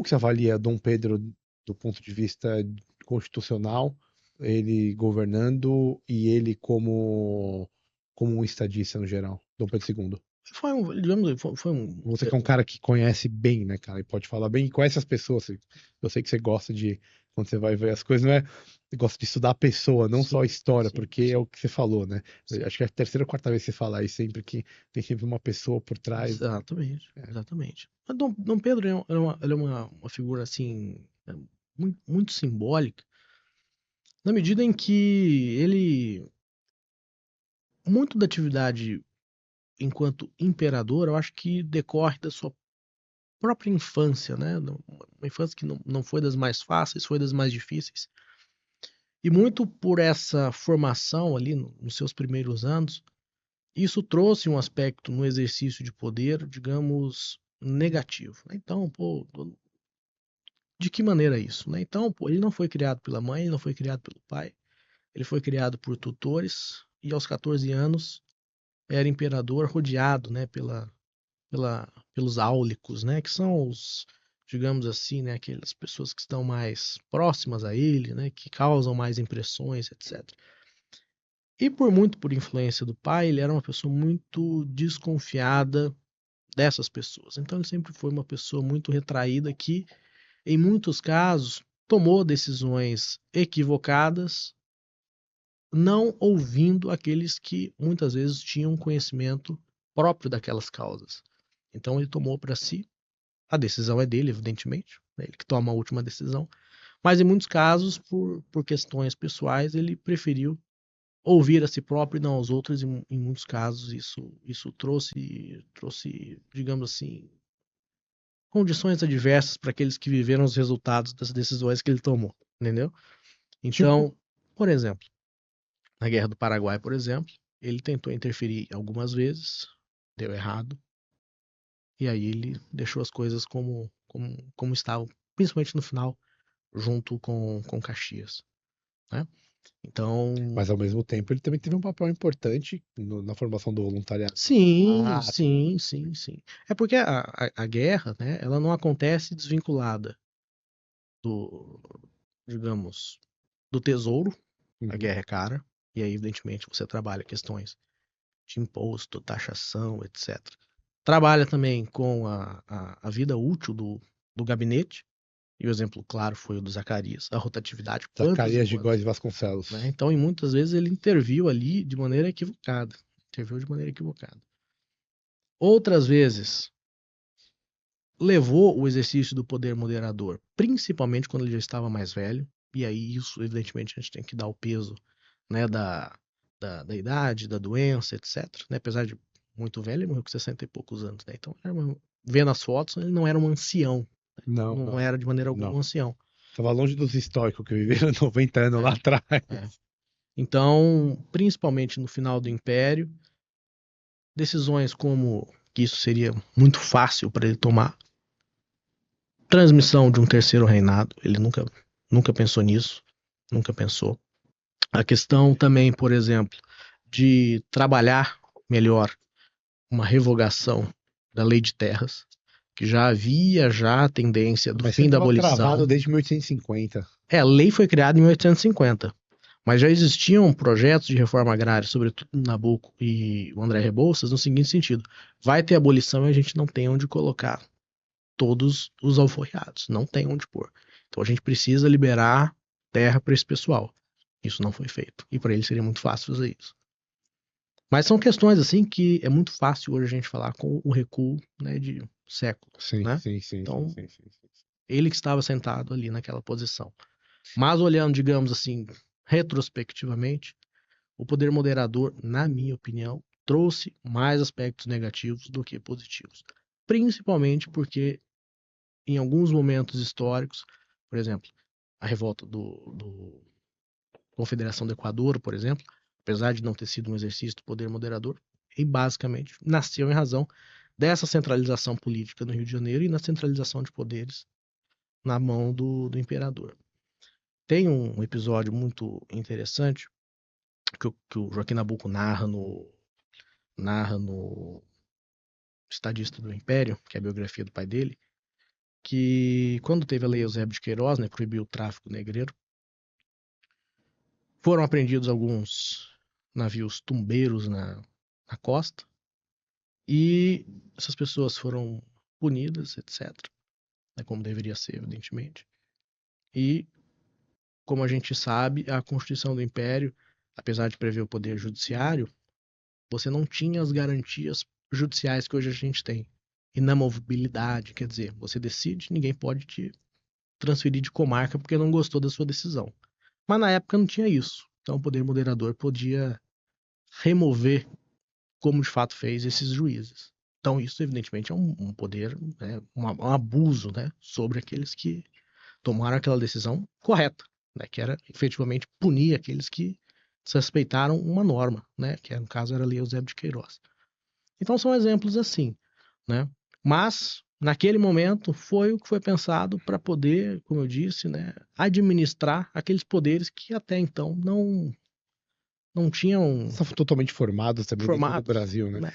que você avalia Dom Pedro do ponto de vista constitucional, ele governando e ele como um estadista no geral, Dom Pedro II? Digamos, foi um. Você que é um cara que conhece bem, né, cara, e pode falar bem, e conhece as pessoas. Eu sei que você gosta de, quando você vai ver as coisas, não é, você gosta de estudar a pessoa, não só a Sim, história, sim, porque é sim, o que você falou, né? sim. Acho que é a terceira ou quarta vez que você fala aí, sempre que tem sempre uma pessoa por trás. Exatamente, É. exatamente. Mas Dom Pedro ele é uma figura assim muito, muito simbólica, na medida em que ele muito da atividade enquanto imperador, eu acho que decorre da sua própria infância, né? Uma infância que não foi das mais fáceis, foi das mais difíceis. E muito por essa formação ali nos seus primeiros anos, isso trouxe um aspecto no exercício de poder, digamos, negativo, né? Então, pô, de que maneira isso, né? Então, pô, ele não foi criado pela mãe, ele não foi criado pelo pai, ele foi criado por tutores e aos 14 anos era imperador rodeado, né, pelos áulicos, né, que são os, digamos assim, né, aquelas pessoas que estão mais próximas a ele, né, que causam mais impressões, etc. E por influência do pai, ele era uma pessoa muito desconfiada dessas pessoas. Então ele sempre foi uma pessoa muito retraída que, em muitos casos, tomou decisões equivocadas, não ouvindo aqueles que muitas vezes tinham conhecimento próprio daquelas causas. Então ele tomou para si, a decisão é dele, evidentemente, é ele que toma a última decisão, mas em muitos casos, por questões pessoais, ele preferiu ouvir a si próprio e não aos outros, e em muitos casos isso trouxe, digamos assim, condições adversas para aqueles que viveram os resultados das decisões que ele tomou, entendeu? Tipo, Então, por exemplo, na Guerra do Paraguai, por exemplo, ele tentou interferir algumas vezes, deu errado, e aí ele deixou as coisas como estavam, principalmente no final, junto com Caxias, né? Então, mas ao mesmo tempo ele também teve um papel importante na formação do voluntariado. sim, Ah, sim, sim, sim. É porque a guerra, né, ela não acontece desvinculada do, digamos, do tesouro. A uhum. guerra é cara, e aí, evidentemente, você trabalha questões de imposto, taxação, etc. Trabalha também com a vida útil do gabinete, e o exemplo claro foi o do Zacarias, a rotatividade, quantos e Zacarias de Góes quantos, de né? Vasconcelos. Então, em muitas vezes, ele interviu ali de maneira equivocada. Interviu de maneira equivocada. Outras vezes, levou o exercício do poder moderador, principalmente quando ele já estava mais velho, e aí isso, evidentemente, a gente tem que dar o peso, né, da idade, da doença, etc. Né? Apesar de muito velho, ele morreu com 60 e poucos anos, né? Então, vendo as fotos, ele não era um ancião, né? Não, Não não, era de maneira alguma não. um ancião. Tava longe dos estoicos que viveram 90 anos lá É, atrás. é. Então, principalmente no final do Império, decisões como que isso seria muito fácil para ele tomar, transmissão de um terceiro reinado, ele nunca pensou nisso, nunca pensou. A questão também, por exemplo, de trabalhar melhor uma revogação da lei de terras, que já havia já a tendência do Mas isso fim da estava travado abolição. desde 1850. A lei foi criada em 1850, mas já existiam projetos de reforma agrária, sobretudo no Nabucco e o André Rebouças, no seguinte sentido: vai ter abolição e a gente não tem onde colocar todos os alforriados, não tem onde pôr. Então a gente precisa liberar terra para esse pessoal. Isso não foi feito. E para ele seria muito fácil fazer isso. Mas são questões assim que é muito fácil hoje a gente falar com o recuo, né, de séculos, Sim, né? sim, sim, sim, Então, sim, sim, sim. ele que estava sentado ali naquela posição. Mas olhando, digamos assim, retrospectivamente, o poder moderador, na minha opinião, trouxe mais aspectos negativos do que positivos. Principalmente porque, em alguns momentos históricos, por exemplo, a revolta do Confederação do Equador, por exemplo, apesar de não ter sido um exercício do poder moderador, e basicamente nasceu em razão dessa centralização política no Rio de Janeiro e na centralização de poderes na mão do imperador. Tem um episódio muito interessante que o Joaquim Nabuco narra no Estadista do Império, que é a biografia do pai dele, que quando teve a Lei Eusébio de Queiroz, né, proibiu o tráfico negreiro, foram apreendidos alguns navios tumbeiros na costa e essas pessoas foram punidas, etc., né, como deveria ser, evidentemente. E, como a gente sabe, a Constituição do Império, apesar de prever o poder judiciário, você não tinha as garantias judiciais que hoje a gente tem. Inamovibilidade, quer dizer, você decide, ninguém pode te transferir de comarca porque não gostou da sua decisão. Mas na época não tinha isso. Então o poder moderador podia remover, como de fato fez, esses juízes. Então isso, evidentemente, é um poder, né, um abuso, né, sobre aqueles que tomaram aquela decisão correta, né, que era efetivamente punir aqueles que desrespeitaram uma norma, né, que no caso era a Lei Eusébio de Queiroz. Então são exemplos assim, né? Mas naquele momento foi o que foi pensado para poder, como eu disse, né, administrar aqueles poderes que até então não tinham São totalmente formados também dentro do formados, Brasil, né? né?